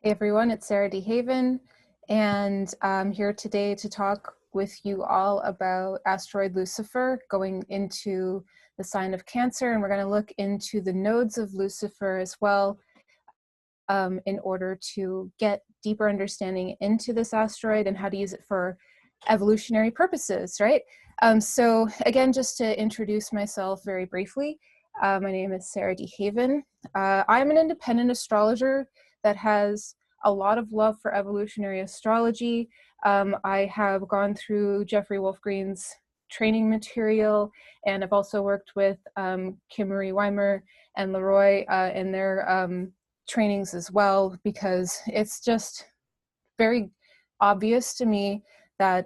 Hey everyone, it's Sarah DeHaven, and I'm here today to talk with you all about Asteroid Lucifer going into the sign of Cancer, and we're going to look into the nodes of Lucifer as well in order to get deeper understanding into this asteroid and how to use it for evolutionary purposes, right? So again, just to introduce myself very briefly, my name is Sarah DeHaven. I'm an independent astrologer that has a lot of love for evolutionary astrology. I have gone through Jeffrey Wolf Green's training material, and I've also worked with Kim Marie Weimer and Leroy in their trainings as well, because it's just very obvious to me that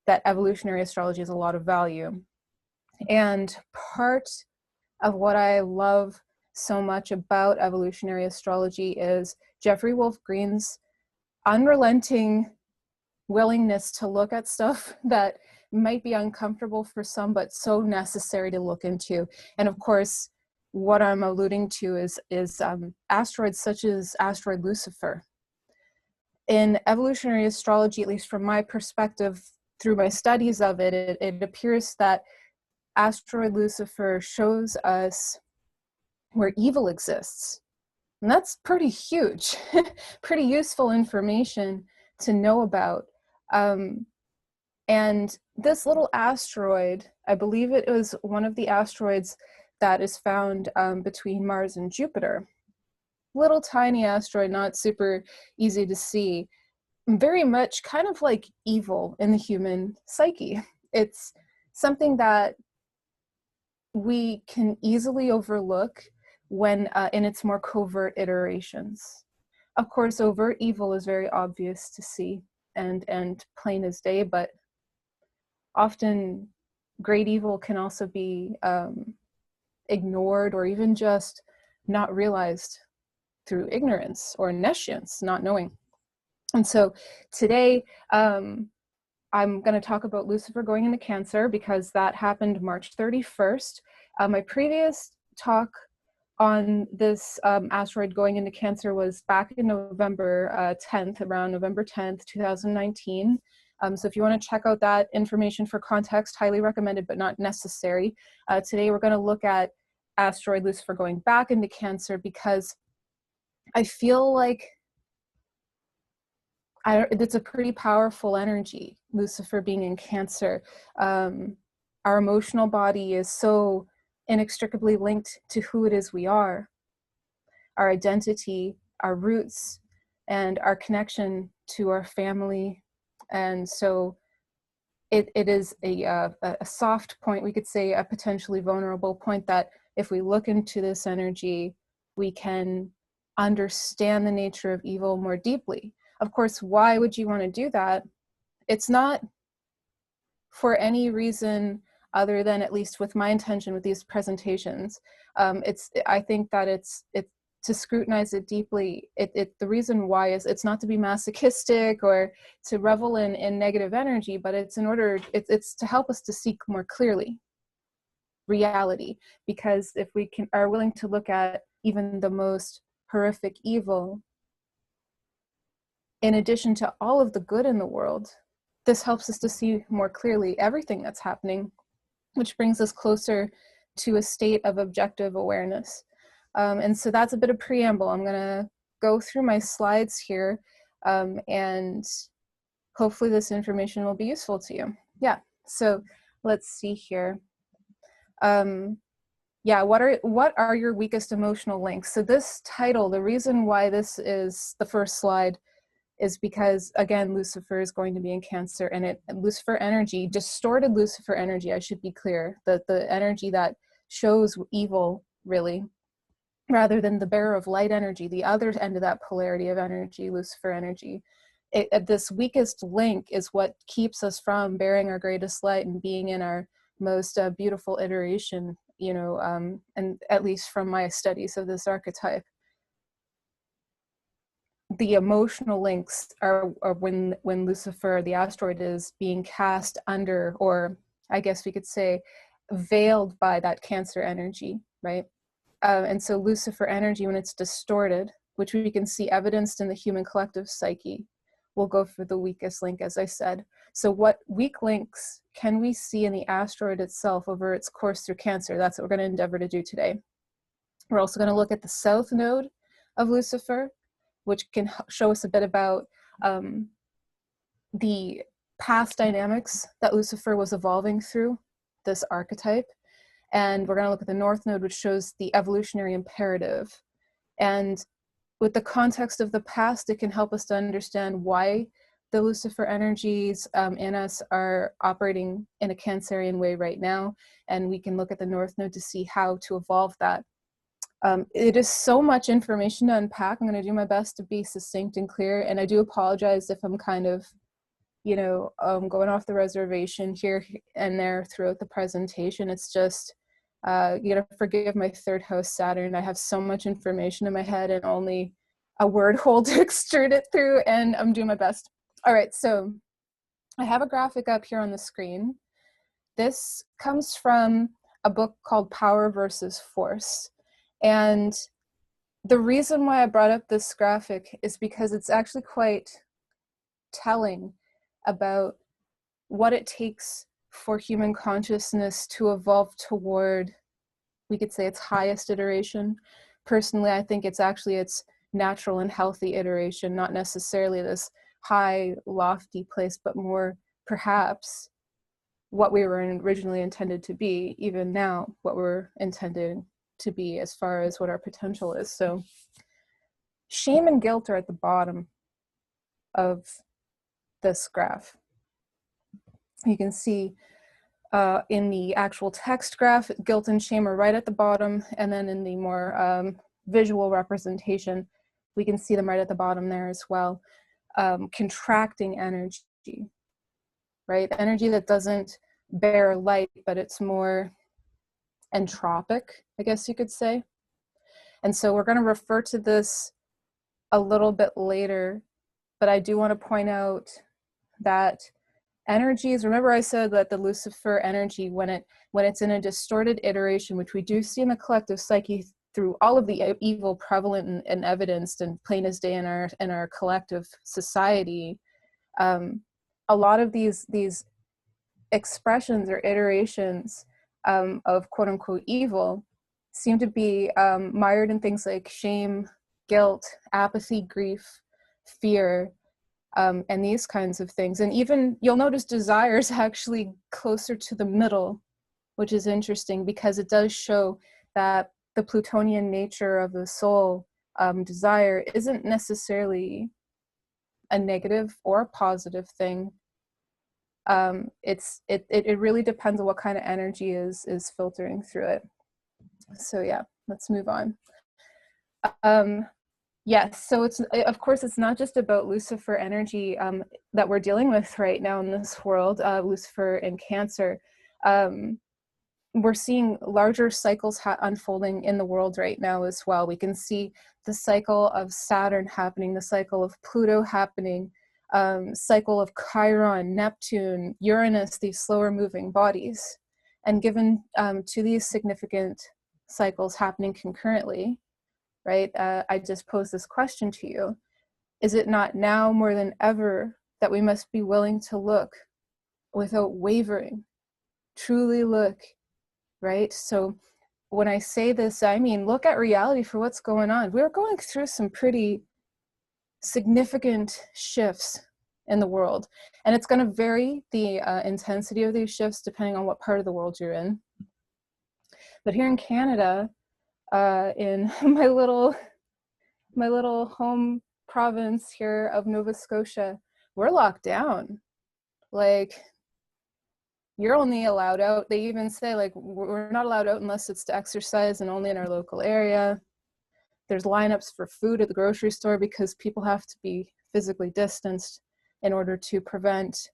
that evolutionary astrology has a lot of value. And part of what I love so much about evolutionary astrology is Jeffrey Wolf Green's unrelenting willingness to look at stuff that might be uncomfortable for some, but so necessary to look into. And of course, what I'm alluding to is asteroids such as Asteroid Lucifer. In evolutionary astrology, at least from my perspective, through my studies of it, it appears that Asteroid Lucifer shows us where evil exists. And that's pretty huge, pretty useful information to know about. And this little asteroid, I believe it was one of the asteroids that is found between Mars and Jupiter. Little tiny asteroid, not super easy to see. Very much kind of like evil in the human psyche. It's something that we can easily overlook when in its more covert iterations. Of course, overt evil is very obvious to see and plain as day, but often great evil can also be ignored or even just not realized through ignorance or nescience, not knowing. And so today, I'm going to talk about Lucifer going into Cancer because that happened March 31st. My previous talk on this asteroid going into Cancer was back in November 10th, around November 10th, 2019. So if you want to check out that information for context, highly recommended, but not necessary. Today we're going to look at Asteroid Lucifer going back into Cancer because I feel like it's a pretty powerful energy, Lucifer being in Cancer. Our emotional body is so inextricably linked to who it is we are, our identity, our roots, and our connection to our family. And so it is a soft point, we could say a potentially vulnerable point that if we look into this energy, we can understand the nature of evil more deeply. Of course, why would you want to do that? It's not for any reason other than, at least with my intention with these presentations, I think that it's to scrutinize it deeply. The reason why is it's not to be masochistic or to revel in negative energy, but it's it's to help us to seek more clearly reality. Because if we are willing to look at even the most horrific evil, in addition to all of the good in the world, this helps us to see more clearly everything that's happening, which brings us closer to a state of objective awareness. And so that's a bit of preamble. I'm going to go through my slides here, and hopefully this information will be useful to you. Yeah, so let's see here. Yeah, what are your weakest emotional links? So this title, the reason why this is the first slide is because, again, Lucifer is going to be in Cancer, and Lucifer energy, distorted Lucifer energy, I should be clear, the energy that shows evil, really, rather than the bearer of light energy, the other end of that polarity of energy, Lucifer energy. This weakest link is what keeps us from bearing our greatest light and being in our most beautiful iteration, you know, and at least from my studies of this archetype. The emotional links are when Lucifer, the asteroid, is being cast under, or I guess we could say veiled by that Cancer energy, right? And so Lucifer energy, when it's distorted, which we can see evidenced in the human collective psyche. We'll go for the weakest link, as I said. So what weak links can we see in the asteroid itself over its course through Cancer? That's what we're going to endeavor to do today. We're also going to look at the south node of Lucifer, which can show us a bit about the past dynamics that Lucifer was evolving through, this archetype. And we're going to look at the north node, which shows the evolutionary imperative. And with the context of the past, it can help us to understand why the Lucifer energies in us are operating in a Cancerian way right now. And we can look at the north node to see how to evolve that. It is so much information to unpack. I'm going to do my best to be succinct and clear. And I do apologize if I'm kind of, you know, going off the reservation here and there throughout the presentation. It's just, you gotta forgive my third house, Saturn. I have so much information in my head and only a word hole to extrude it through, and I'm doing my best. All right, so I have a graphic up here on the screen. This comes from a book called Power versus Force. And the reason why I brought up this graphic is because it's actually quite telling about what it takes for human consciousness to evolve toward, we could say, its highest iteration. Personally, I think it's actually its natural and healthy iteration, not necessarily this high, lofty place, but more perhaps what we were originally intended to be, even now, what we're intended to be as far as what our potential is. So shame and guilt are at the bottom of this graph. You can see in the actual text graph, guilt and shame are right at the bottom, and then in the more visual representation, we can see them right at the bottom there as well. Contracting energy, right? Energy that doesn't bear light, but it's more entropic, I guess you could say. And so we're going to refer to this a little bit later, but I do want to point out that energies, remember I said that the Lucifer energy, when it's in a distorted iteration, which we do see in the collective psyche through all of the evil prevalent and evidenced and plain as day in our collective society, a lot of these expressions or iterations of quote unquote evil seem to be mired in things like shame, guilt, apathy, grief, fear, and these kinds of things. And even you'll notice desire is actually closer to the middle, which is interesting because it does show that the Plutonian nature of the soul, desire, isn't necessarily a negative or a positive thing. It really depends on what kind of energy is filtering through it. So yeah, let's move on. Yes, so it's, of course, it's not just about Lucifer energy that we're dealing with right now in this world, Lucifer and Cancer. We're seeing larger cycles unfolding in the world right now as well. We can see the cycle of Saturn happening, the cycle of Pluto happening, cycle of Chiron, Neptune, Uranus, these slower moving bodies. And given to these significant cycles happening concurrently, right, I just posed this question to you. Is it not now more than ever that we must be willing to look without wavering, truly look, right? So when I say this, I mean, look at reality for what's going on. We're going through some pretty significant shifts in the world, and it's going to vary the intensity of these shifts depending on what part of the world you're in. But here in Canada, in my little home province here of Nova Scotia, we're locked down. Like, you're only allowed out, they even say, like, we're not allowed out unless it's to exercise and only in our local area. There's lineups for food at the grocery store because people have to be physically distanced in order to prevent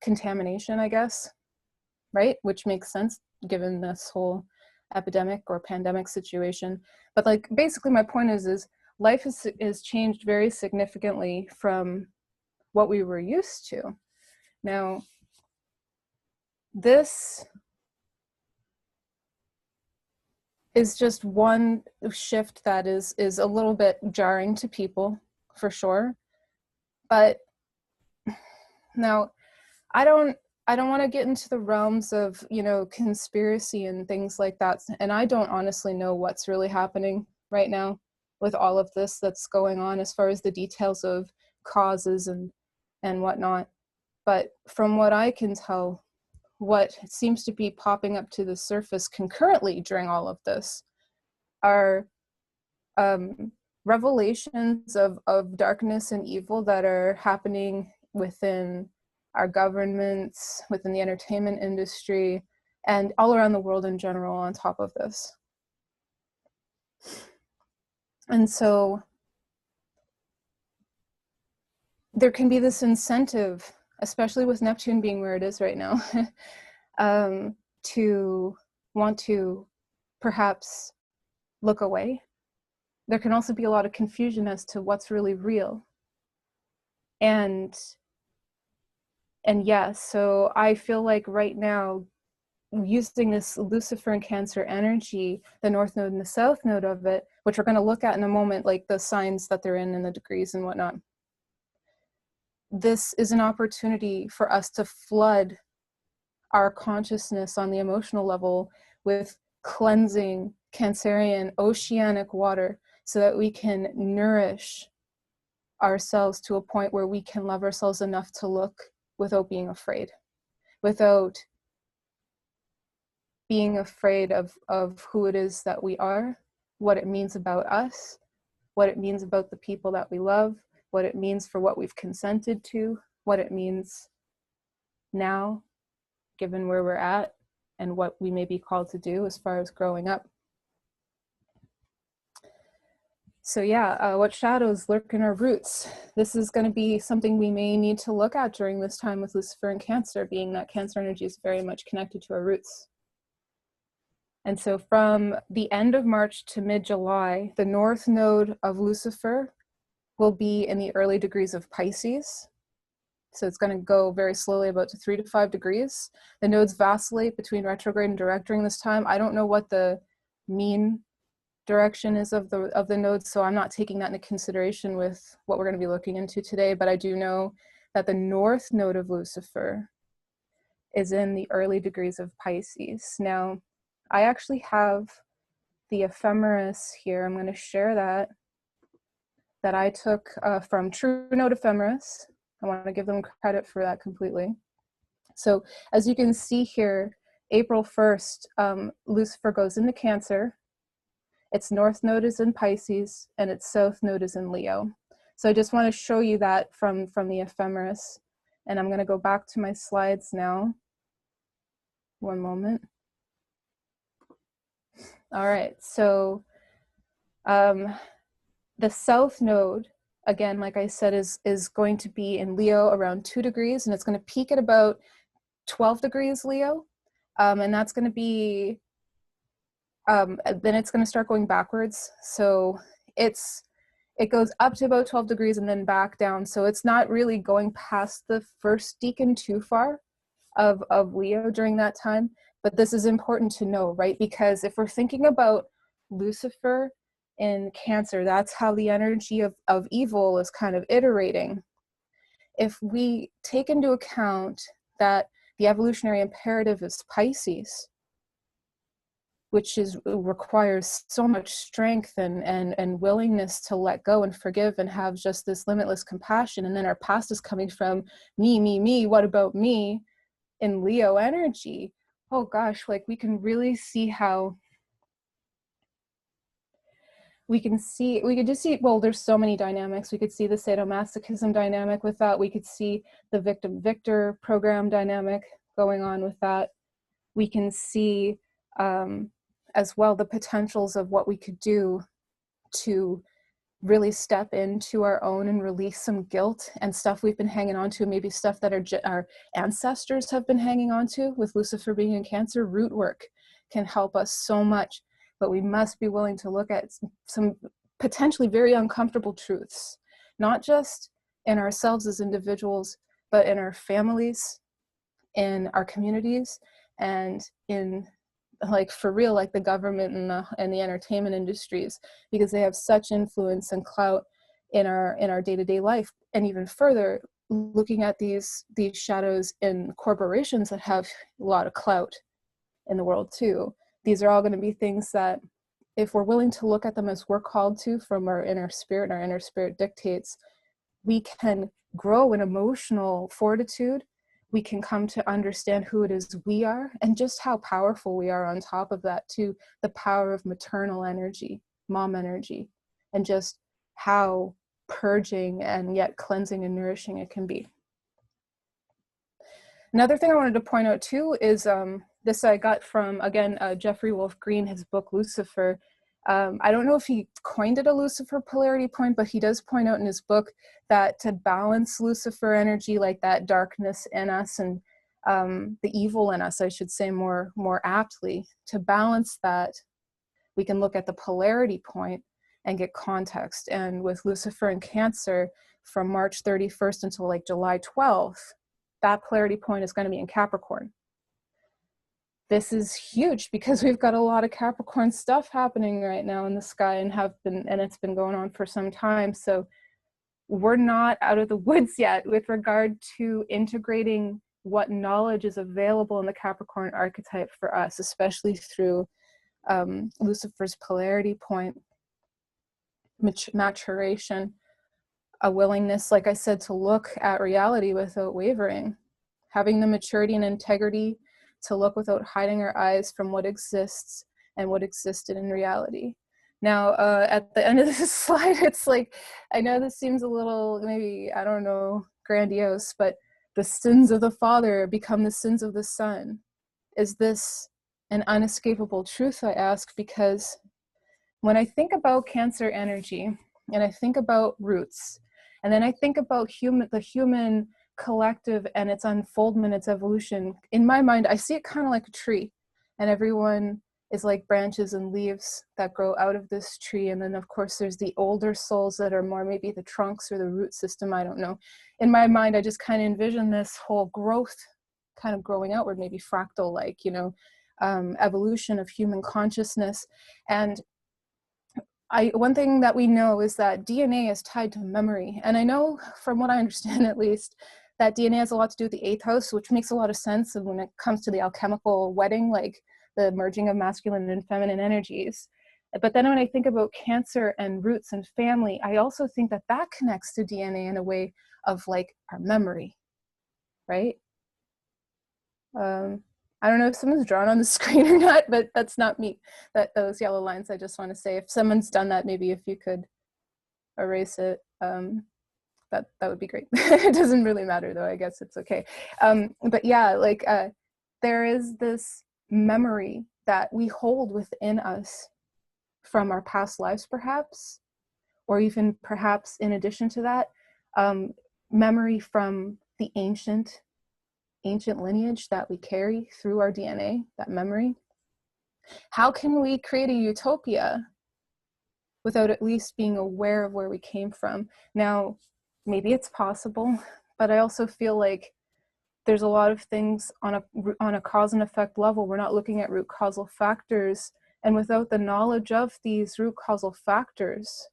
contamination, I guess, right? Which makes sense given this whole epidemic or pandemic situation. But like, basically my point is life has changed very significantly from what we were used to. Now, this is just one shift that is a little bit jarring to people, for sure. But now, I don't want to get into the realms of, you know, conspiracy and things like that. And I don't honestly know what's really happening right now with all of this that's going on as far as the details of causes and whatnot. But from what I can tell, what seems to be popping up to the surface concurrently during all of this are revelations of darkness and evil that are happening within our governments, within the entertainment industry, and all around the world in general on top of this. And so there can be this incentive, especially with Neptune being where it is right now, to want to perhaps look away. There can also be a lot of confusion as to what's really real. And yes, so I feel like right now, using this Lucifer and Cancer energy, the North Node and the South Node of it, which we're going to look at in a moment, like the signs that they're in and the degrees and whatnot. This is an opportunity for us to flood our consciousness on the emotional level with cleansing Cancerian oceanic water so that we can nourish ourselves to a point where we can love ourselves enough to look without being afraid, without being afraid of who it is that we are, what it means about us, what it means about the people that we love, what it means for what we've consented to, what it means now, given where we're at, and what we may be called to do as far as growing up. So yeah, what shadows lurk in our roots? This is going to be something we may need to look at during this time with Lucifer and Cancer, being that Cancer energy is very much connected to our roots. And so from the end of March to mid-July, the North Node of Lucifer will be in the early degrees of Pisces. So it's going to go very slowly, about to 3 to 5 degrees. The nodes vacillate between retrograde and direct during this time. I don't know what the mean direction is of the nodes, so I'm not taking that into consideration with what we're going to be looking into today, but I do know that the North Node of Lucifer is in the early degrees of Pisces. Now, I actually have the ephemeris here. I'm going to share that I took from True Note Ephemeris. I want to give them credit for that completely. So as you can see here, April 1st, Lucifer goes into Cancer. Its North Node is in Pisces, and its South Node is in Leo. So I just want to show you that from the ephemeris. And I'm going to go back to my slides now. One moment. All right, so the South Node, again, like I said, is going to be in Leo around 2 degrees, and it's going to peak at about 12 degrees Leo. And that's going to be, then it's going to start going backwards. So it goes up to about 12 degrees and then back down. So it's not really going past the first decan too far of Leo during that time. But this is important to know, right? Because if we're thinking about Lucifer in Cancer, that's how the energy of evil is kind of iterating. If we take into account that the evolutionary imperative is Pisces, which requires so much strength and willingness to let go and forgive and have just this limitless compassion, and then our past is coming from me, what about me, in Leo energy. Oh gosh, like we can really see how we could just see, well, there's so many dynamics. We could see the sadomasochism dynamic with that. We could see the victim-victor program dynamic going on with that. We can see as well the potentials of what we could do to really step into our own and release some guilt and stuff we've been hanging on to, maybe stuff that our ancestors have been hanging on to. With Lucifer being in Cancer, root work can help us so much, but we must be willing to look at some potentially very uncomfortable truths, not just in ourselves as individuals, but in our families, in our communities, and in like for real, like the government and the entertainment industries, because they have such influence and clout in our day-to-day life. And even further, looking at these shadows in corporations that have a lot of clout in the world too. These are all going to be things that, if we're willing to look at them as we're called to from our inner spirit, and our inner spirit dictates, we can grow in emotional fortitude. We can come to understand who it is we are, and just how powerful we are on top of that too. The power of maternal energy, mom energy, and just how purging and yet cleansing and nourishing it can be. Another thing I wanted to point out too is this I got from, again, Jeffrey Wolf Green, his book Lucifer. I don't know if he coined it a Lucifer polarity point, but he does point out in his book that to balance Lucifer energy, like that darkness in us and the evil in us, I should say more aptly, to balance that, we can look at the polarity point and get context. And with Lucifer and Cancer, from March 31st until like July 12th, that polarity point is going to be in Capricorn. This is huge because we've got a lot of Capricorn stuff happening right now in the sky, and it's been going on for some time. So we're not out of the woods yet with regard to integrating what knowledge is available in the Capricorn archetype for us, especially through Lucifer's polarity point, maturation, a willingness, like I said, to look at reality without wavering, having the maturity and integrity to look without hiding our eyes from what exists and what existed in reality. Now, at the end of this slide, it's like, I know this seems a little, maybe, I don't know, grandiose, but the sins of the father become the sins of the son. Is this an unescapable truth, I ask? Because when I think about Cancer energy, and I think about roots, and then I think about the human collective and its unfoldment, its evolution, in my mind, I see it kind of like a tree, and everyone is like branches and leaves that grow out of this tree. And then of course there's the older souls that are more maybe the trunks or the root system, I don't know. In my mind, I just kind of envision this whole growth kind of growing outward, maybe fractal, like, you know, evolution of human consciousness. And one thing that we know is that DNA is tied to memory. And I know, from what I understand at least, that DNA has a lot to do with the eighth house, which makes a lot of sense. And when it comes to the alchemical wedding, like the merging of masculine and feminine energies. But then when I think about Cancer and roots and family, I also think that that connects to DNA in a way of like our memory, right? I don't know if someone's drawn on the screen or not, but that's not me. Those yellow lines, I just want to say, if someone's done that, maybe if you could erase it, that would be great. It doesn't really matter though, I guess it's okay. But yeah, like there is this memory that we hold within us from our past lives perhaps, or even perhaps in addition to that, memory from the ancient lineage that we carry through our DNA, that memory. How can we create a utopia without at least being aware of where we came from? Now, maybe it's possible, but I also feel like there's a lot of things on a cause and effect level. We're not looking at root causal factors, and without the knowledge of these root causal factors,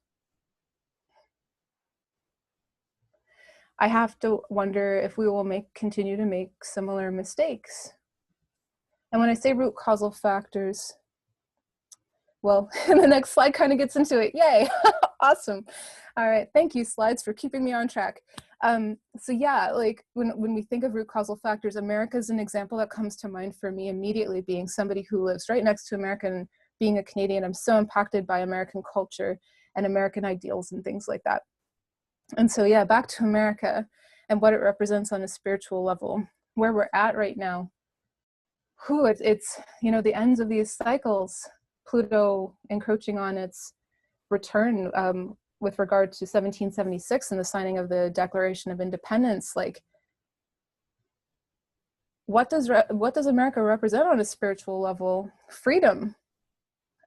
I have to wonder if we will continue to make similar mistakes. And when I say root causal factors, well, the next slide kind of gets into it. Yay, awesome. All right, thank you, slides, for keeping me on track. So yeah, like when we think of root causal factors, America is an example that comes to mind for me immediately, being somebody who lives right next to America and being a Canadian. I'm so impacted by American culture and American ideals and things like that. And so yeah, back to America and what it represents on a spiritual level, where we're at right now. It's you know, the ends of these cycles, Pluto encroaching on its return with regard to 1776 and the signing of the Declaration of Independence. Like, what does America represent on a spiritual level? Freedom,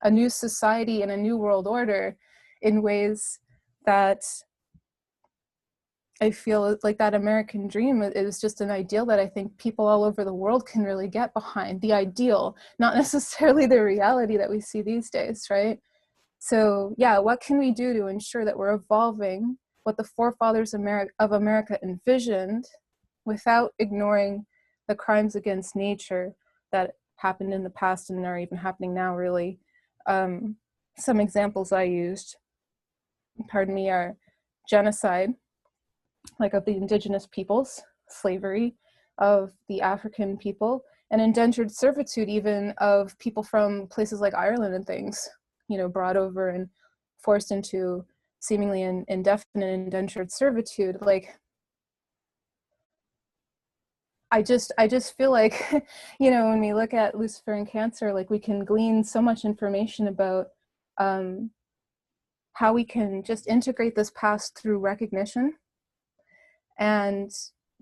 a new society and a new world order in ways that I feel like that American dream is just an ideal that I think people all over the world can really get behind. The ideal, not necessarily the reality that we see these days, right? So yeah, what can we do to ensure that we're evolving what the forefathers of America envisioned without ignoring the crimes against nature that happened in the past and are even happening now, really? Some examples I used, pardon me, are genocide, like of the indigenous peoples, slavery of the African people, and indentured servitude even of people from places like Ireland and things, you know, brought over and forced into seemingly indefinite indentured servitude. Like, I just feel like, you know, when we look at Lucifer and Cancer, like we can glean so much information about how we can just integrate this past through recognition and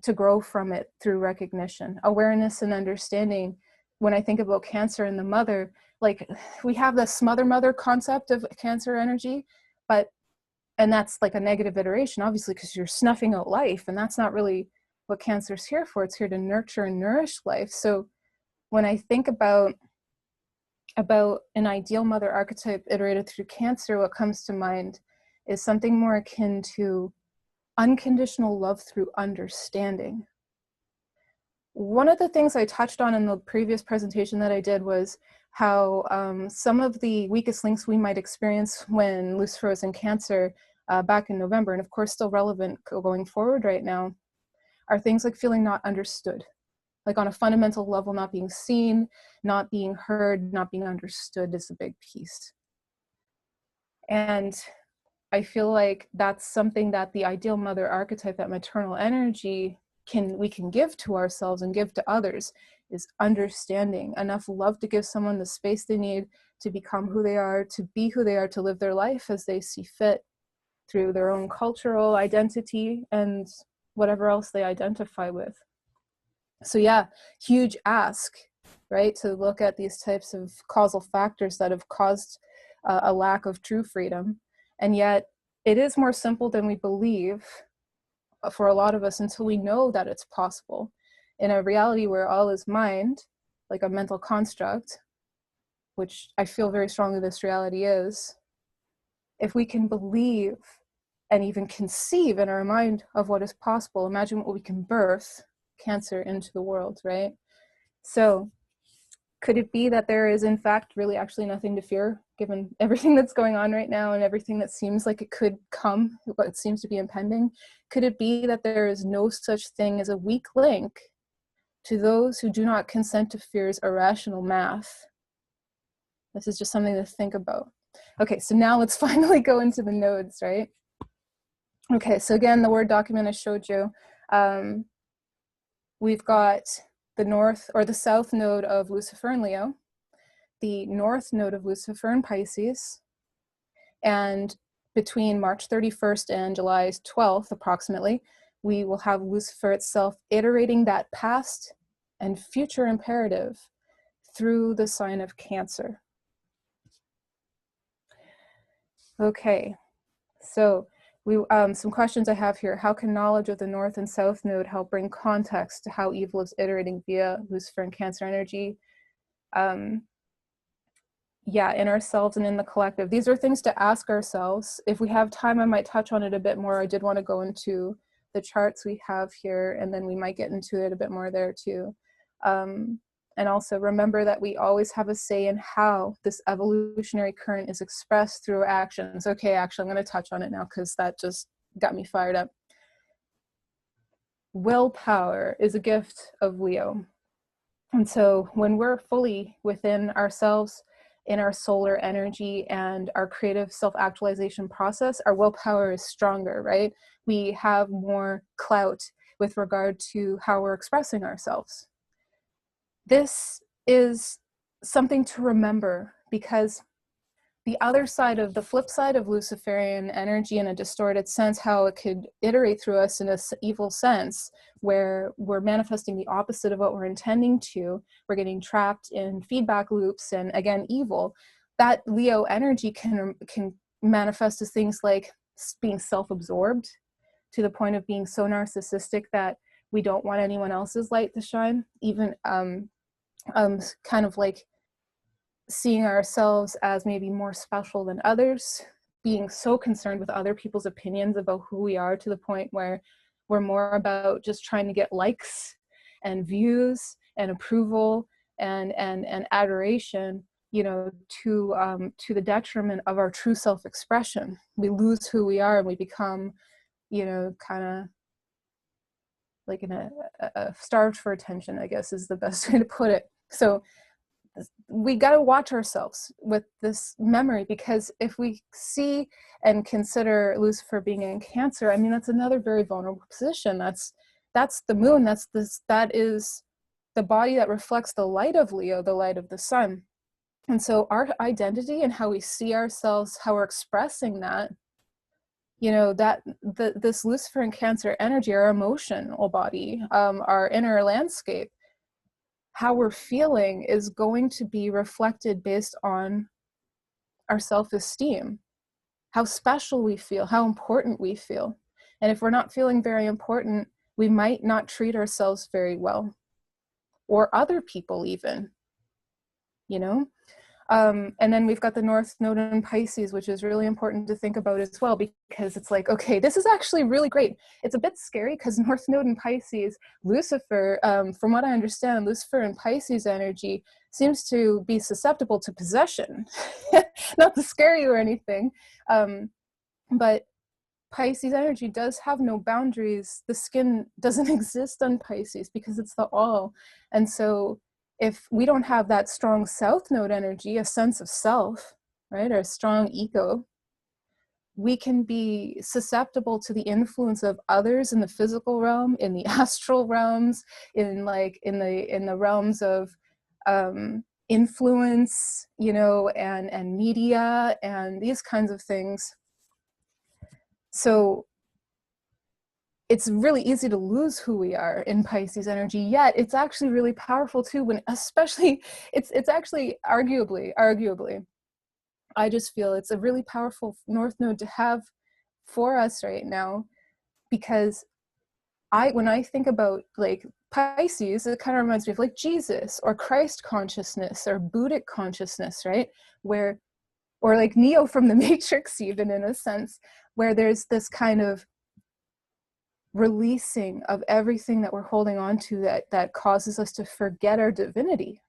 to grow from it through recognition, awareness, and understanding. When I think about Cancer and the mother, like we have this mother concept of Cancer energy, and that's like a negative iteration, obviously, because you're snuffing out life, and that's not really what Cancer's here for. It's here to nurture and nourish life. So when I think about an ideal mother archetype iterated through Cancer, what comes to mind is something more akin to unconditional love through understanding. One of the things I touched on in the previous presentation that I did was how some of the weakest links we might experience when Lucifer was in Cancer back in November, and of course still relevant going forward right now, are things like feeling not understood, like on a fundamental level, not being seen, not being heard, not being understood is a big piece. And I feel like that's something that the ideal mother archetype, that maternal energy, we can give to ourselves and give to others, is understanding, enough love to give someone the space they need to become who they are, to be who they are, to live their life as they see fit through their own cultural identity and whatever else they identify with. So yeah, huge ask, right? To look at these types of causal factors that have caused a lack of true freedom. And yet it is more simple than we believe for a lot of us until we know that it's possible. In a reality where all is mind, like a mental construct, which I feel very strongly this reality is, if we can believe and even conceive in our mind of what is possible, imagine what we can birth Cancer into the world, right? So could it be that there is in fact really actually nothing to fear, given everything that's going on right now and everything that seems like it could come, what seems to be impending? Could it be that there is no such thing as a weak link to those who do not consent to fear's irrational math? This is just something to think about. Okay, so now let's finally go into the nodes, right? Okay, so again, the Word document I showed you. We've got the north or the south node of Lucifer in Leo, the north node of Lucifer in Pisces, and between March 31st and July 12th, approximately, we will have Lucifer itself iterating that past and future imperative through the sign of Cancer. Okay, so some questions I have here. How can knowledge of the north and south node help bring context to how evil is iterating via Lucifer and Cancer energy? Yeah, in ourselves and in the collective. These are things to ask ourselves. If we have time, I might touch on it a bit more. I did want to go into the charts we have here, and then we might get into it a bit more there too. And also remember that we always have a say in how this evolutionary current is expressed through our actions. Okay, actually, I'm going to touch on it now because that just got me fired up. Willpower is a gift of Leo. And so when we're fully within ourselves, in our solar energy and our creative self-actualization process, our willpower is stronger, right? We have more clout with regard to how we're expressing ourselves. This is something to remember, because the other side of the flip side of Luciferian energy in a distorted sense, how it could iterate through us in an evil sense, where we're manifesting the opposite of what we're intending to, we're getting trapped in feedback loops and again, evil. That Leo energy can manifest as things like being self-absorbed, to the point of being so narcissistic that we don't want anyone else's light to shine, even kind of like seeing ourselves as maybe more special than others, being so concerned with other people's opinions about who we are, to the point where we're more about just trying to get likes and views and approval and adoration, you know, to the detriment of our true self-expression. We lose who we are and we become, you know, kind of like starved for attention, I guess is the best way to put it. So we got to watch ourselves with this memory, because if we see and consider Lucifer being in Cancer, I mean, that's another very vulnerable position. That's the moon. That is the body that reflects the light of Leo, the light of the sun. And so our identity and how we see ourselves, how we're expressing that, you know, that this Lucifer and Cancer energy, our emotional body, our inner landscape, how we're feeling is going to be reflected based on our self-esteem, how special we feel, how important we feel. And if we're not feeling very important, we might not treat ourselves very well, or other people even, you know? And then we've got the North Node in Pisces, which is really important to think about as well, because it's like, okay, this is actually really great. It's a bit scary because North Node in Pisces, Lucifer, from what I understand, Lucifer and Pisces energy seems to be susceptible to possession. Not to scare you or anything, but Pisces energy does have no boundaries. The skin doesn't exist on Pisces because it's the all. And so if we don't have that strong South Node energy, a sense of self, right, or a strong ego, we can be susceptible to the influence of others in the physical realm, in the astral realms, in the realms of influence, you know, and media and these kinds of things. So it's really easy to lose who we are in Pisces energy, yet it's actually really powerful too, when especially, it's actually arguably, I just feel it's a really powerful North Node to have for us right now, because when I think about like Pisces, it kind of reminds me of like Jesus or Christ consciousness or Buddhic consciousness, right? Or like Neo from the Matrix, even, in a sense, where there's this kind of releasing of everything that we're holding on to that causes us to forget our divinity.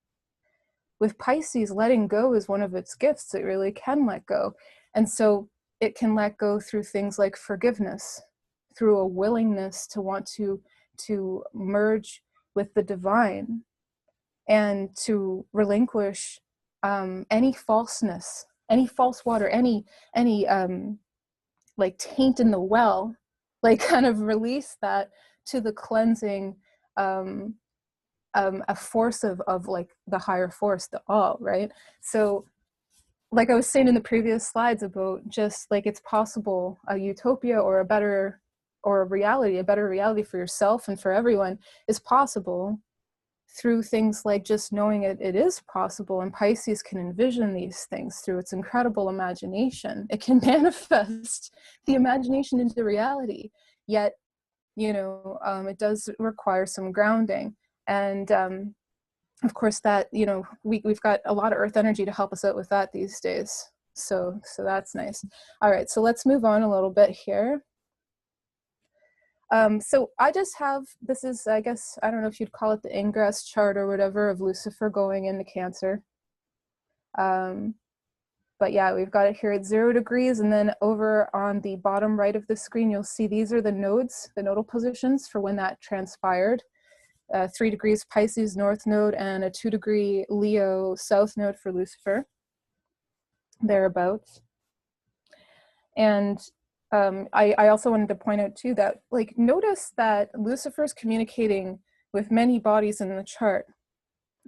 With Pisces, letting go is one of its gifts. It really can let go. And so it can let go through things like forgiveness, through a willingness to want to merge with the divine, and to relinquish any falseness, any false water, any like taint in the well, like kind of release that to the cleansing, a force of like the higher force, the all, right? So like I was saying in the previous slides about just like it's possible a utopia or a better reality for yourself and for everyone is possible through things like just knowing it is possible. And Pisces can envision these things through its incredible imagination. It can manifest the imagination into reality, yet, you know, it does require some grounding. And of course that, you know, we've got a lot of earth energy to help us out with that these days. So that's nice. All right, so let's move on a little bit here. So I just have, this is, I guess, I don't know if you'd call it the ingress chart or whatever of Lucifer going into Cancer. But yeah, we've got it here at 0 degrees, and then over on the bottom right of the screen, you'll see these are the nodes, the nodal positions for when that transpired. 3 degrees Pisces North Node and a 2 degree Leo South Node for Lucifer, thereabouts. And I also wanted to point out too that, like, notice that Lucifer's communicating with many bodies in the chart.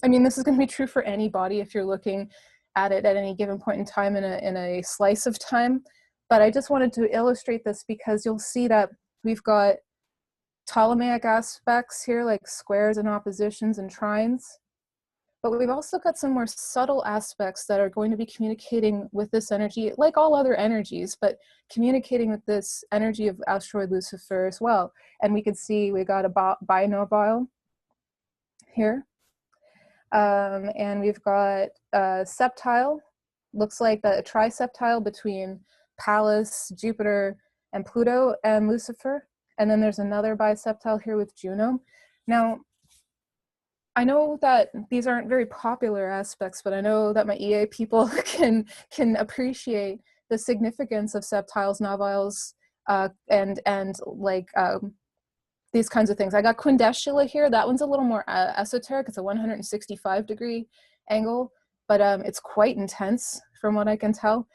I mean, this is going to be true for any body if you're looking at it at any given point in time in a slice of time. But I just wanted to illustrate this because you'll see that we've got Ptolemaic aspects here, like squares and oppositions and trines. but we've also got some more subtle aspects that are going to be communicating with this energy, like all other energies, but communicating with this energy of asteroid Lucifer as well. And we can see we got a binodal here. And we've got a septile, looks like a triseptile between Pallas, Jupiter, and Pluto and Lucifer. And then there's another biseptile here with Juno. Now, I know that these aren't very popular aspects, but I know that my EA people can appreciate the significance of septiles, nodals, and like these kinds of things. I got quindecula here. That one's a little more esoteric. It's a 165-degree angle, but it's quite intense from what I can tell.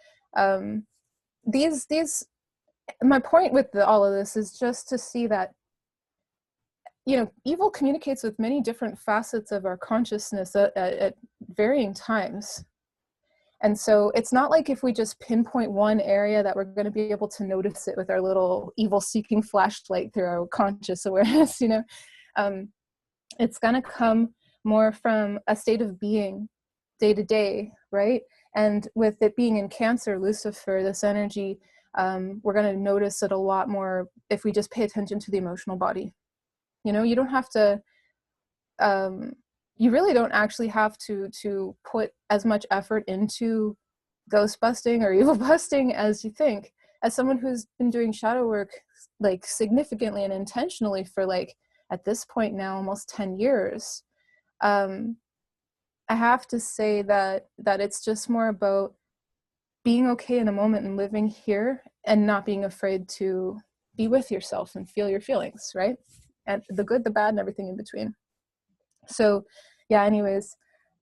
My point with all of this is just to see that, you know, evil communicates with many different facets of our consciousness at varying times. And so it's not like if we just pinpoint one area that we're going to be able to notice it with our little evil seeking flashlight through our conscious awareness, you know. It's going to come more from a state of being day to day, right? And with it being in Cancer, Lucifer, this energy, we're going to notice it a lot more if we just pay attention to the emotional body. You know, you don't have to, you really don't actually have to put as much effort into ghost busting or evil busting as you think. As someone who's been doing shadow work like significantly and intentionally for like, at this point now, almost 10 years, I have to say that it's just more about being okay in the moment and living here and not being afraid to be with yourself and feel your feelings, right? And the good, the bad, and everything in between. So yeah, anyways,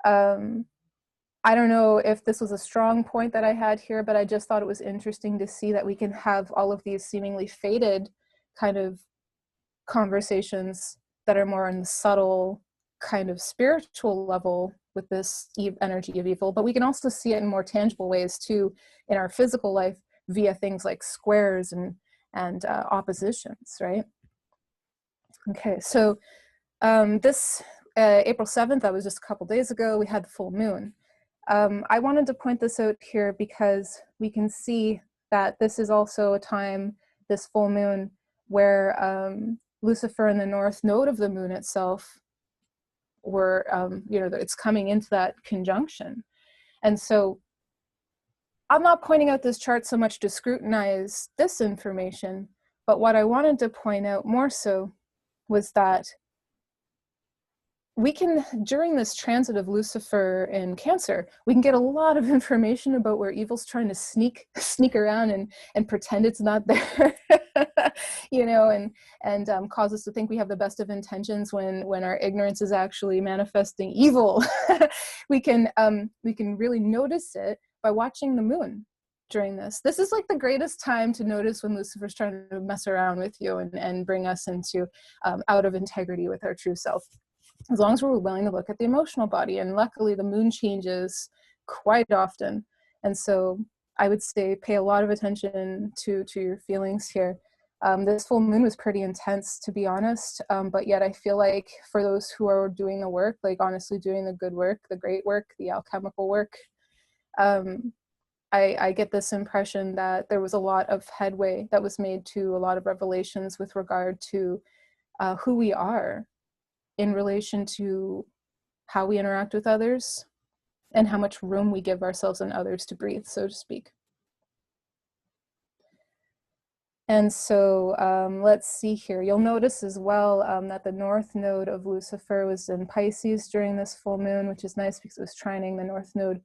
I don't know if this was a strong point that I had here, but I just thought it was interesting to see that we can have all of these seemingly faded kind of conversations that are more on the subtle kind of spiritual level with this energy of evil, but we can also see it in more tangible ways too in our physical life via things like squares and oppositions, right? Okay, so this April 7th, that was just a couple days ago, we had full moon. I wanted to point this out here because we can see that this is also a time, this full moon, where Lucifer and the north node of the moon itself were, you know, it's coming into that conjunction. And so I'm not pointing out this chart so much to scrutinize this information, but what I wanted to point out more so was that we can, during this transit of Lucifer in Cancer, we can get a lot of information about where evil's trying to sneak around and pretend it's not there, you know, and cause us to think we have the best of intentions when our ignorance is actually manifesting evil. We can really notice it by watching the moon during this. This is like the greatest time to notice when Lucifer's trying to mess around with you and bring us into out of integrity with our true self. As long as we're willing to look at the emotional body. And luckily the moon changes quite often. And so I would say pay a lot of attention to your feelings here. This full moon was pretty intense, to be honest. But yet I feel like for those who are doing the work, like honestly doing the good work, the great work, the alchemical work, I get this impression that there was a lot of headway that was made to a lot of revelations with regard to who we are in relation to how we interact with others and how much room we give ourselves and others to breathe, so to speak. And so let's see here. You'll notice as well that the north node of Lucifer was in Pisces during this full moon, which is nice because it was trining the north node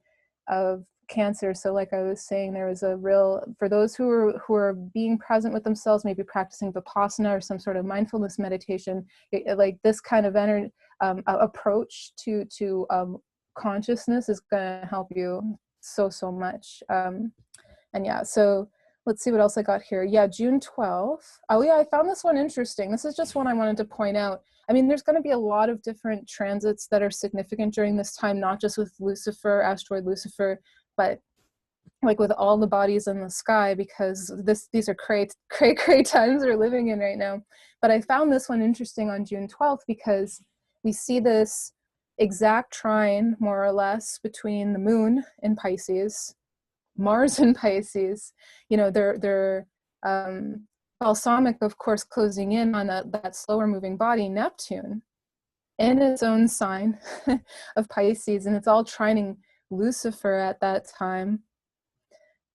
of Cancer. So like I was saying, there was a real, for those who are being present with themselves, maybe practicing Vipassana or some sort of mindfulness meditation, like this kind of approach to consciousness is going to help you so much. And yeah, so let's see what else I got here. Yeah, June 12th. Oh yeah, I found this one interesting. This is just one I wanted to point out. I mean, there's going to be a lot of different transits that are significant during this time, not just with Lucifer, asteroid Lucifer, but like with all the bodies in the sky, because these are cray times we're living in right now. But I found this one interesting on June 12th because we see this exact trine, more or less, between the moon in Pisces, Mars in Pisces. You know, they're balsamic, of course, closing in on that slower moving body, Neptune, in its own sign of Pisces, and it's all trining Lucifer at that time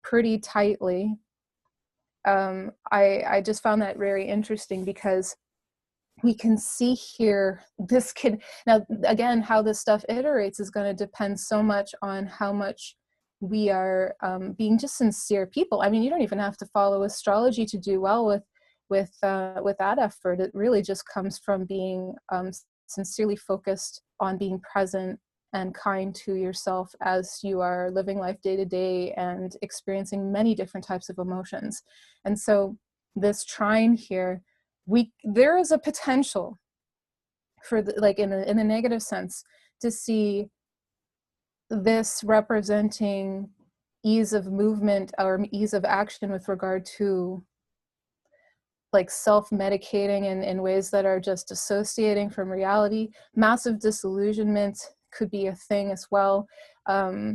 pretty tightly. I just found that very interesting because we can see here this kid. Now, again, how this stuff iterates is going to depend so much on how much we are being just sincere people. I mean, you don't even have to follow astrology to do well with that effort. It really just comes from being sincerely focused on being present and kind to yourself as you are living life day to day and experiencing many different types of emotions. And so this trine here, there is a potential for like in a negative sense to see this representing ease of movement or ease of action with regard to like self-medicating in ways that are just dissociating from reality. Massive disillusionment could be a thing as well,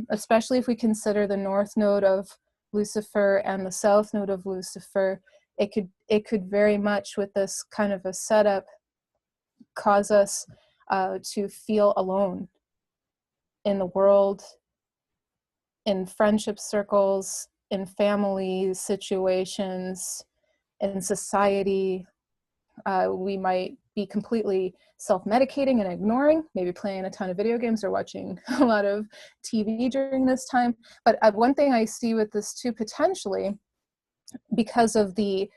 especially if we consider the north node of Lucifer and the south node of Lucifer. It could very much, with this kind of a setup, cause us to feel alone in the world, in friendship circles, in family situations, in society. We might be completely self-medicating and ignoring, maybe playing a ton of video games or watching a lot of TV during this time. But one thing I see with this too, potentially, because of the,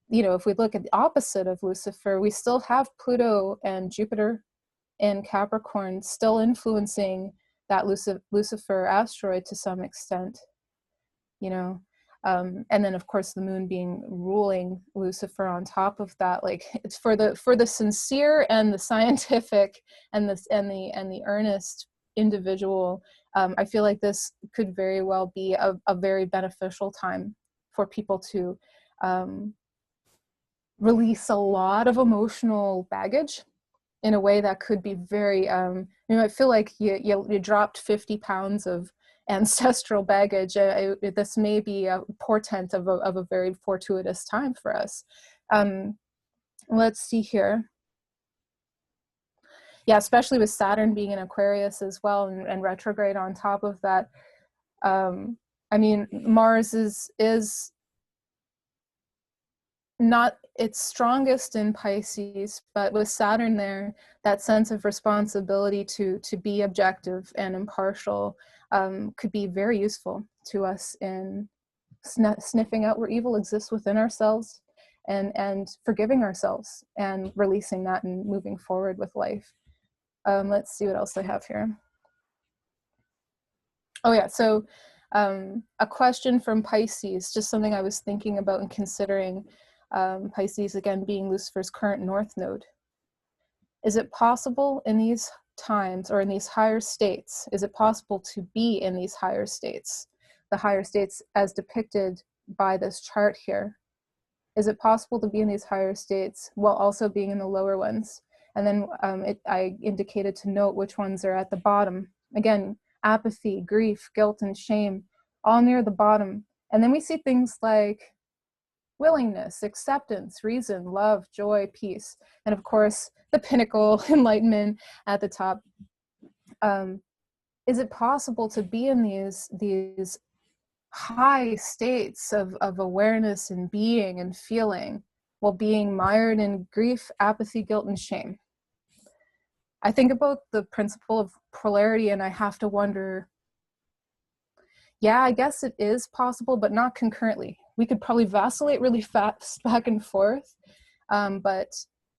you know, if we look at the opposite of Lucifer, we still have Pluto and Jupiter in Capricorn still influencing that Lucifer asteroid to some extent, you know. And then of course the moon being ruling Lucifer on top of that. Like, it's for the sincere and the scientific and the earnest individual. I feel like this could very well be a very beneficial time for people to release a lot of emotional baggage in a way that could be very, you know, I feel like you dropped 50 pounds of ancestral baggage. This may be a portent of a very fortuitous time for us. Let's see here. Yeah, especially with Saturn being in Aquarius as well, and retrograde on top of that. I mean, Mars is not its strongest in Pisces, but with Saturn there, that sense of responsibility to be objective and impartial could be very useful to us in sniffing out where evil exists within ourselves, and forgiving ourselves and releasing that and moving forward with life. Let's see what else I have here. Oh yeah, so a question from Pisces, just something I was thinking about and considering. Pisces, again, being Lucifer's current north node. Is it possible in these times, or in these higher states, is it possible to be in these higher states, the higher states as depicted by this chart here? Is it possible to be in these higher states while also being in the lower ones? And then I indicated to note which ones are at the bottom. Again, apathy, grief, guilt, and shame, all near the bottom. And then we see things like willingness, acceptance, reason, love, joy, peace, and of course the pinnacle, enlightenment, at the top. Is it possible to be in these high states of awareness and being and feeling while being mired in grief, apathy, guilt, and shame? I think about the principle of polarity and I have to wonder, yeah, I guess it is possible, but not concurrently. We could probably vacillate really fast back and forth, but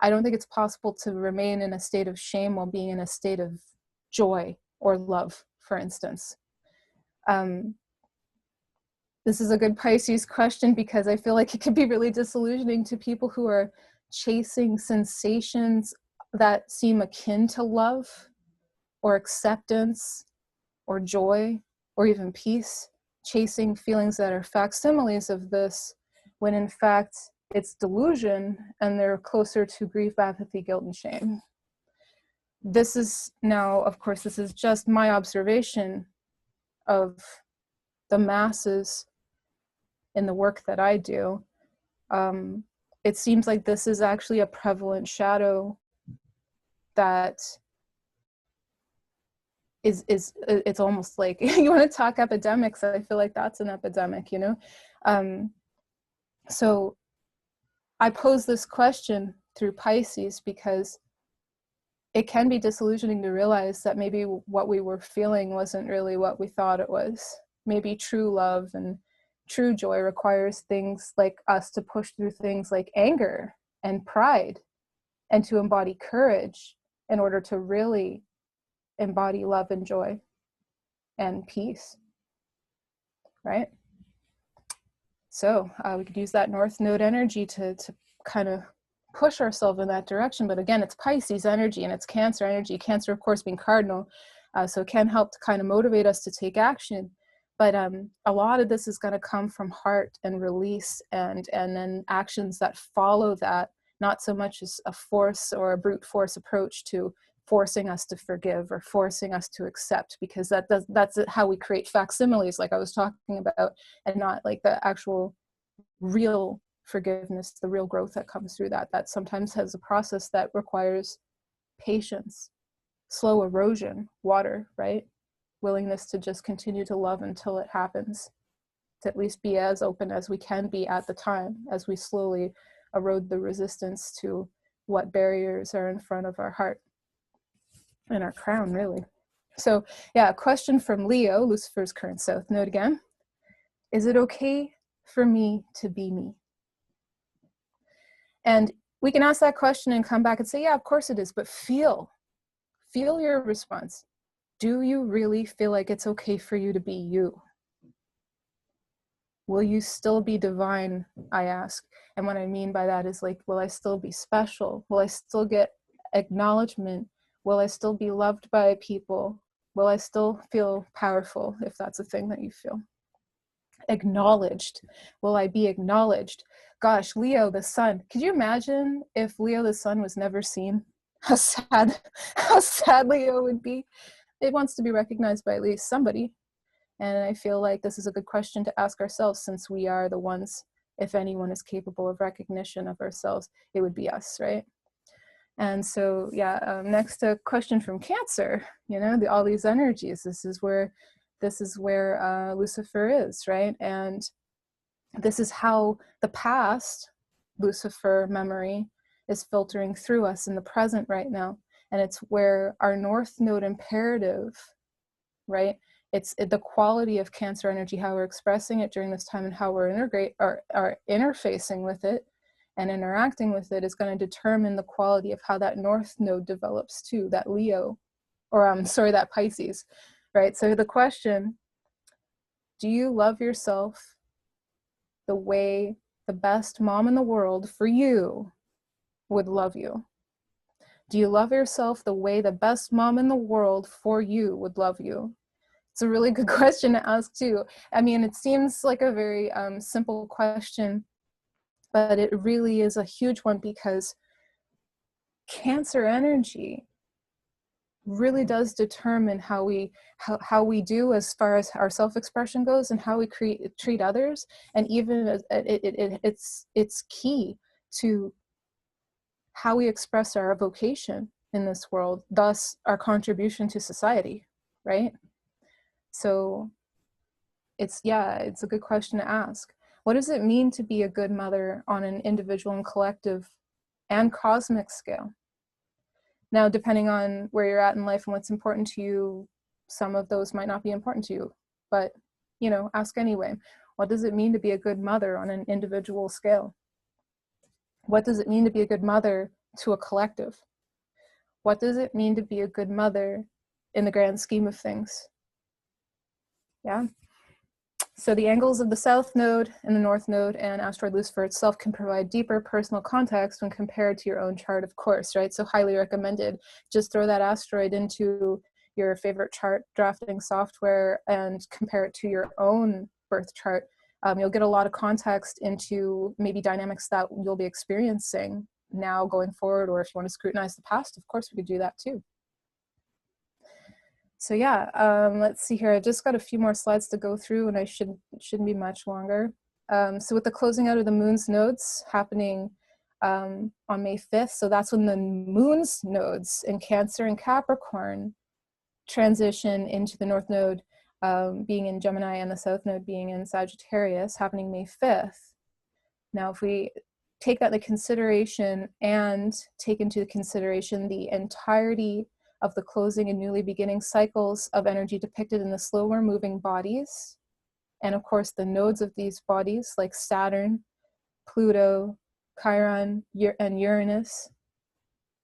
I don't think it's possible to remain in a state of shame while being in a state of joy or love, for instance. This is a good Pisces question because I feel like it could be really disillusioning to people who are chasing sensations that seem akin to love or acceptance or joy or even peace, chasing feelings that are facsimiles of this, when in fact it's delusion and they're closer to grief, apathy, guilt, and shame. this is now, of course, this is just my observation of the masses in the work that I do. It seems like this is actually a prevalent shadow that it's almost like, you want to talk epidemics, I feel like that's an epidemic, you know? So I pose this question through Pisces because it can be disillusioning to realize that maybe what we were feeling wasn't really what we thought it was. Maybe true love and true joy requires things like us to push through things like anger and pride and to embody courage in order to really embody love and joy and peace, right? So we could use that North Node energy to kind of push ourselves in that direction. But again, it's Pisces energy and it's Cancer energy. Cancer, of course, being cardinal. So it can help to kind of motivate us to take action. But a lot of this is going to come from heart and release and then actions that follow that, not so much as a force or a brute force approach to forcing us to forgive or forcing us to accept, because that's how we create facsimiles, like I was talking about, and not like the actual real forgiveness, the real growth that comes through that sometimes has a process that requires patience, slow erosion, water, right? Willingness to just continue to love until it happens, to at least be as open as we can be at the time as we slowly erode the resistance to what barriers are in front of our heart and our crown, really. So yeah, a question from Leo, Lucifer's current south node again. Is it okay for me to be me? And we can ask that question and come back and say, yeah, of course it is, but feel your response. Do you really feel like it's okay for you to be you? Will you still be divine, I ask? And what I mean by that is like, will I still be special? Will I still get acknowledgement? Will I still be loved by people? Will I still feel powerful, if that's a thing that you feel? Acknowledged. Will I be acknowledged? Gosh, Leo the sun. Could you imagine if Leo the sun was never seen? How sad Leo would be. It wants to be recognized by at least somebody. And I feel like this is a good question to ask ourselves, since we are the ones, if anyone is capable of recognition of ourselves, it would be us, right? And so, yeah, next a question from Cancer, you know, all these energies, this is where Lucifer is, right? And this is how the past Lucifer memory is filtering through us in the present right now. And it's where our North Node imperative, right? It's the quality of Cancer energy, how we're expressing it during this time and how we're interfacing with it and interacting with it is going to determine the quality of how that North Node develops too, that Leo, or that Pisces, right? So the question, do you love yourself the way the best mom in the world for you would love you? Do you love yourself the way the best mom in the world for you would love you? It's a really good question to ask too. I mean, it seems like a very simple question, but it really is a huge one, because Cancer energy really does determine how we do as far as our self-expression goes, and how we treat others, and even it's key to how we express our vocation in this world, thus our contribution to society, right? So it's a good question to ask. What does it mean to be a good mother on an individual and collective and cosmic scale? Now, depending on where you're at in life and what's important to you, some of those might not be important to you, but, you know, ask anyway. What does it mean to be a good mother on an individual scale? What does it mean to be a good mother to a collective? What does it mean to be a good mother in the grand scheme of things? Yeah. So the angles of the South Node and the North Node and Asteroid Lucifer itself can provide deeper personal context when compared to your own chart, of course, right? So highly recommended. Just throw that asteroid into your favorite chart drafting software and compare it to your own birth chart. You'll get a lot of context into maybe dynamics that you'll be experiencing now going forward, or if you want to scrutinize the past, of course we could do that too. So yeah, let's see here. I just got a few more slides to go through, and I shouldn't be much longer. So with the closing out of the moon's nodes happening on May 5th, so that's when the moon's nodes in Cancer and Capricorn transition into the North Node being in Gemini and the South Node being in Sagittarius, happening May 5th. Now, if we take that into consideration and take into consideration the entirety of the closing and newly beginning cycles of energy depicted in the slower moving bodies, and of course the nodes of these bodies like Saturn, Pluto, Chiron, and Uranus,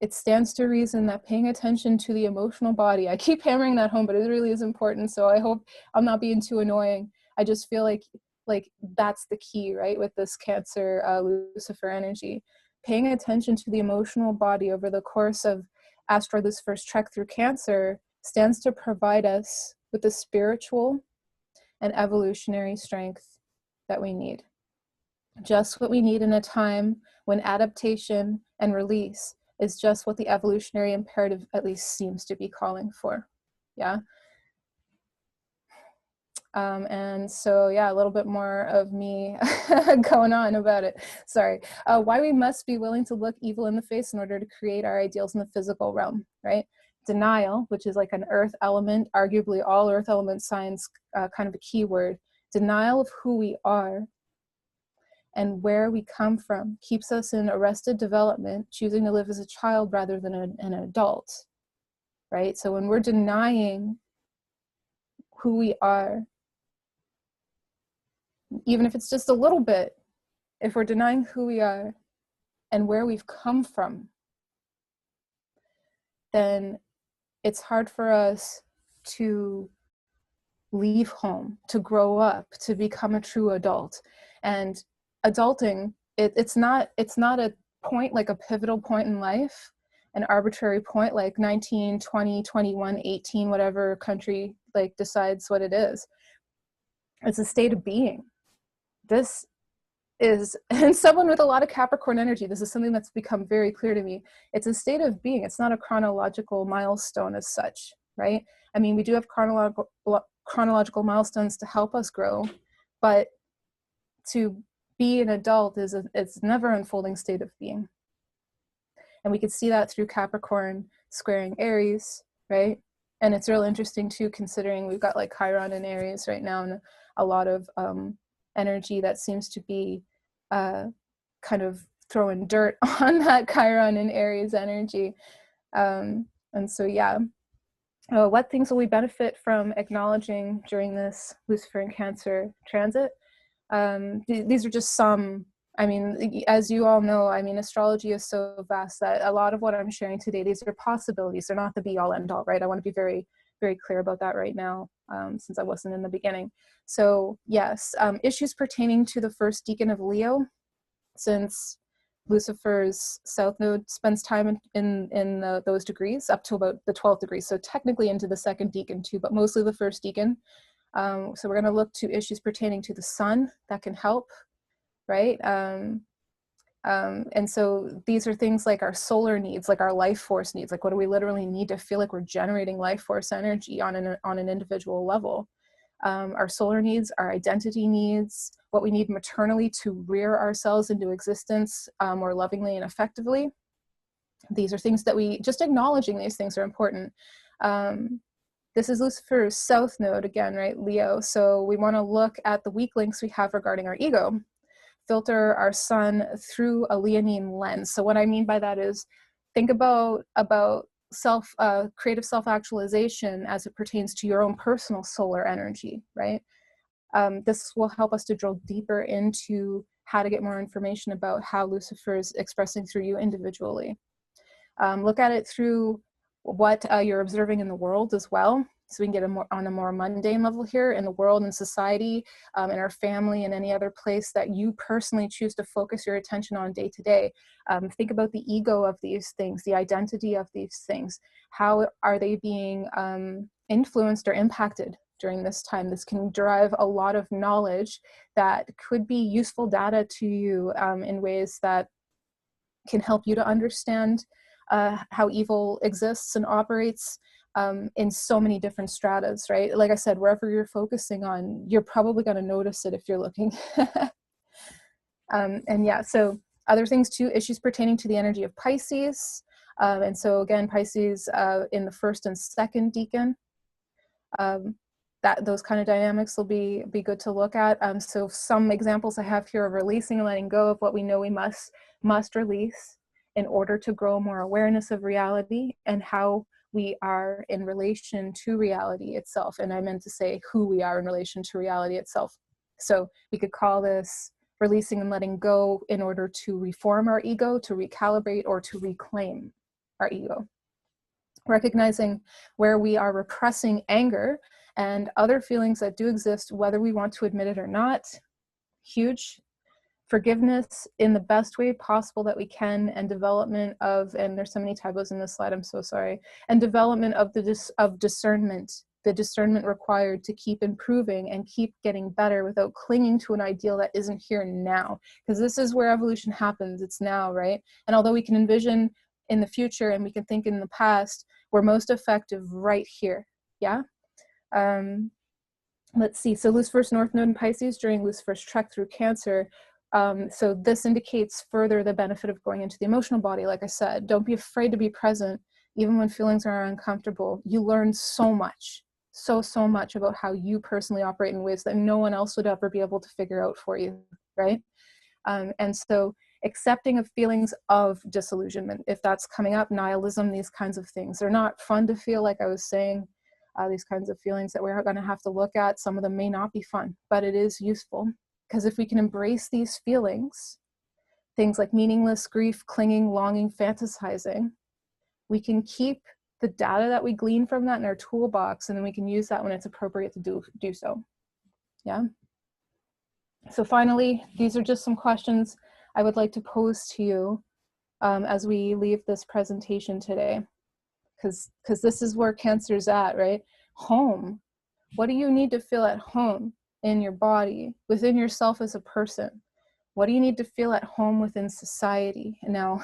it stands to reason that paying attention to the emotional body, I keep hammering that home, but it really is important, so I hope I'm not being too annoying. I just feel like that's the key, right, with this Cancer Lucifer energy. Paying attention to the emotional body over the course of Asteroid Lucifer's trek through Cancer stands to provide us with the spiritual and evolutionary strength that we need. Just what we need in a time when adaptation and release is just what the evolutionary imperative at least seems to be calling for. Yeah. And so, yeah, a little bit more of me going on about it. Sorry. Why we must be willing to look evil in the face in order to create our ideals in the physical realm, right? Denial, which is like an earth element, arguably all earth element signs, kind of a key word. Denial of who we are and where we come from keeps us in arrested development, choosing to live as a child rather than an adult, right? So when we're denying who we are, even if it's just a little bit, if we're denying who we are and where we've come from, then it's hard for us to leave home, to grow up, to become a true adult. And adulting, it's not a point, like a pivotal point in life, an arbitrary point like 19, 20, 21, 18, whatever country like decides what it is. It's a state of being. This is, and someone with a lot of Capricorn energy, this is something that's become very clear to me. It's a state of being. It's not a chronological milestone as such, right? I mean, we do have chronological milestones to help us grow, but to be an adult it's never unfolding state of being. And we could see that through Capricorn squaring Aries, right? And it's real interesting too, considering we've got like Chiron in Aries right now, and a lot of energy that seems to be kind of throwing dirt on that Chiron and Aries energy. And so, yeah. What things will we benefit from acknowledging during this Lucifer and Cancer transit? These are just some. I mean, as you all know, I mean, astrology is so vast that a lot of what I'm sharing today, these are possibilities. They're not the be all end all, right? I want to be very, very clear about that right now, since I wasn't in the beginning. So yes, issues pertaining to the first decan of Leo, since Lucifer's south node spends time in those degrees up to about the 12th degree. So technically into the second decan too, but mostly the first decan. So we're going to look to issues pertaining to the sun that can help, right? And so these are things like our solar needs, like our life force needs, like what do we literally need to feel like we're generating life force energy on an individual level. Our solar needs, our identity needs, what we need maternally to rear ourselves into existence more lovingly and effectively. These are things that just acknowledging these things are important. This is Lucifer's south node again, right, Leo. So we want to look at the weak links we have regarding our ego, filter our sun through a Leonine lens. So what I mean by that is think about creative self-actualization as it pertains to your own personal solar energy, right? This will help us to drill deeper into how to get more information about how Lucifer is expressing through you individually. Look at it through what you're observing in the world as well. So we can get on a more mundane level here in the world and society, in our family and any other place that you personally choose to focus your attention on day to day. Think about the ego of these things, the identity of these things. How are they being influenced or impacted during this time? This can derive a lot of knowledge that could be useful data to you in ways that can help you to understand how evil exists and operates, in so many different stratas, right? Like I said, wherever you're focusing on, you're probably going to notice it if you're looking. And yeah, so other things too, issues pertaining to the energy of Pisces. And so again, Pisces in the first and second decan, those kind of dynamics will be good to look at. So some examples I have here of releasing and letting go of what we know we must release in order to grow more awareness of reality and how we are in relation to reality itself. And I meant to say who we are in relation to reality itself. So we could call this releasing and letting go in order to reform our ego, to recalibrate, or to reclaim our ego. Recognizing where we are repressing anger and other feelings that do exist, whether we want to admit it or not. Huge. Forgiveness in the best way possible that we can, and development of, and there's so many typos in this slide, I'm so sorry, and development of discernment, the discernment required to keep improving and keep getting better without clinging to an ideal that isn't here now, because this is where evolution happens. It's now, right? And although we can envision in the future and we can think in the past, we're most effective right here. Yeah. Let's see. So Lucifer's North Node in Pisces during Lucifer's trek through Cancer. So this indicates further the benefit of going into the emotional body. Like I said, don't be afraid to be present, even when feelings are uncomfortable. You learn so much, so much about how you personally operate in ways that no one else would ever be able to figure out for you, right? And so accepting of feelings of disillusionment, if that's coming up, nihilism, these kinds of things, they're not fun to feel, like I was saying. These kinds of feelings that we're going to have to look at, some of them may not be fun, but it is useful. Because if we can embrace these feelings, things like meaningless, grief, clinging, longing, fantasizing, we can keep the data that we glean from that in our toolbox, and then we can use that when it's appropriate to do so. Yeah. So finally, these are just some questions I would like to pose to you as we leave this presentation today. Because this is where Cancer's at, right? Home. What do you need to feel at home in your body, within yourself as a person? What do you need to feel at home within society? Now,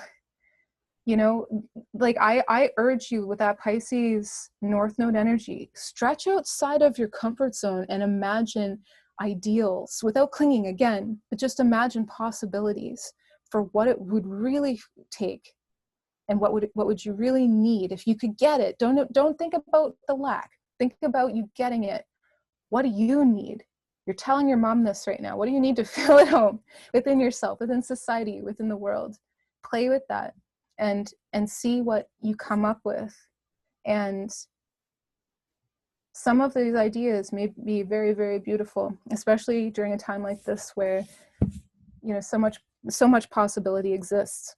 you know, like I urge you with that Pisces North Node energy, stretch outside of your comfort zone and imagine ideals without clinging again, but just imagine possibilities for what it would really take. And what would you really need if you could get it? Don't think about the lack. Think about you getting it. What do you need? You're telling your mom this right now. What do you need to feel at home, within yourself, within society, within the world? Play with that and see what you come up with. And some of these ideas may be very, very beautiful, especially during a time like this where, you know, so much possibility exists.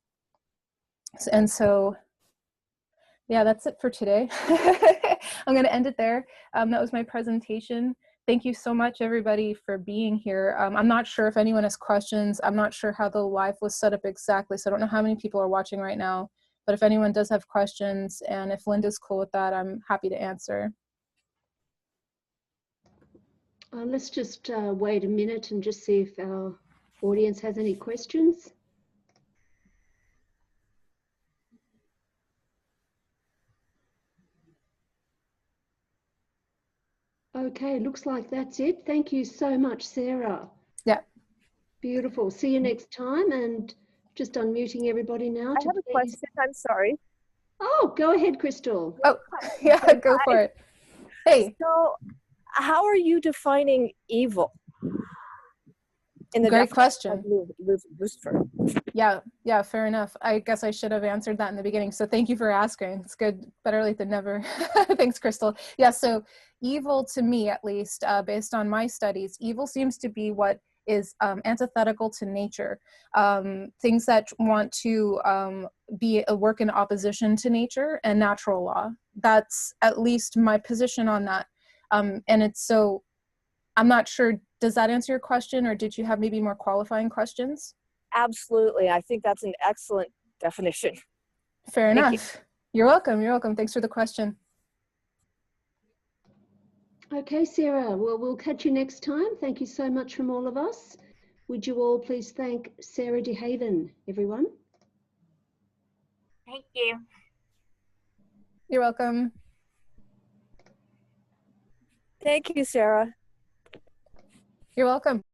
And so, yeah, that's it for today. I'm going to end it there. That was my presentation. Thank you so much, everybody, for being here. I'm not sure if anyone has questions. I'm not sure how the live was set up exactly, so I don't know how many people are watching right now. But if anyone does have questions, and if Linda's cool with that, I'm happy to answer. Let's just wait a minute and just see if our audience has any questions. Okay, looks like that's it. Thank you so much, Sarah. Yeah. Beautiful. See you next time, and just unmuting everybody now. I have a question. I'm sorry. Oh, go ahead, Crystal. Oh, yeah, go for it. Hey. So, how are you defining evil? In the Great question. Lucifer. Yeah, fair enough. I guess I should have answered that in the beginning. So thank you for asking. It's good, better late than never. Thanks, Crystal. Yeah, so evil, to me at least, based on my studies, evil seems to be what is antithetical to nature. Things that want to be a work in opposition to nature and natural law. That's at least my position on that. And it's so, I'm not sure, does that answer your question, or did you have maybe more qualifying questions? Absolutely. I think that's an excellent definition. Fair enough. You're welcome. You're welcome. Thanks for the question. Okay, Sarah. Well, we'll catch you next time. Thank you so much from all of us. Would you all please thank Sarah DeHaven, everyone? Thank you. You're welcome. Thank you, Sarah. You're welcome.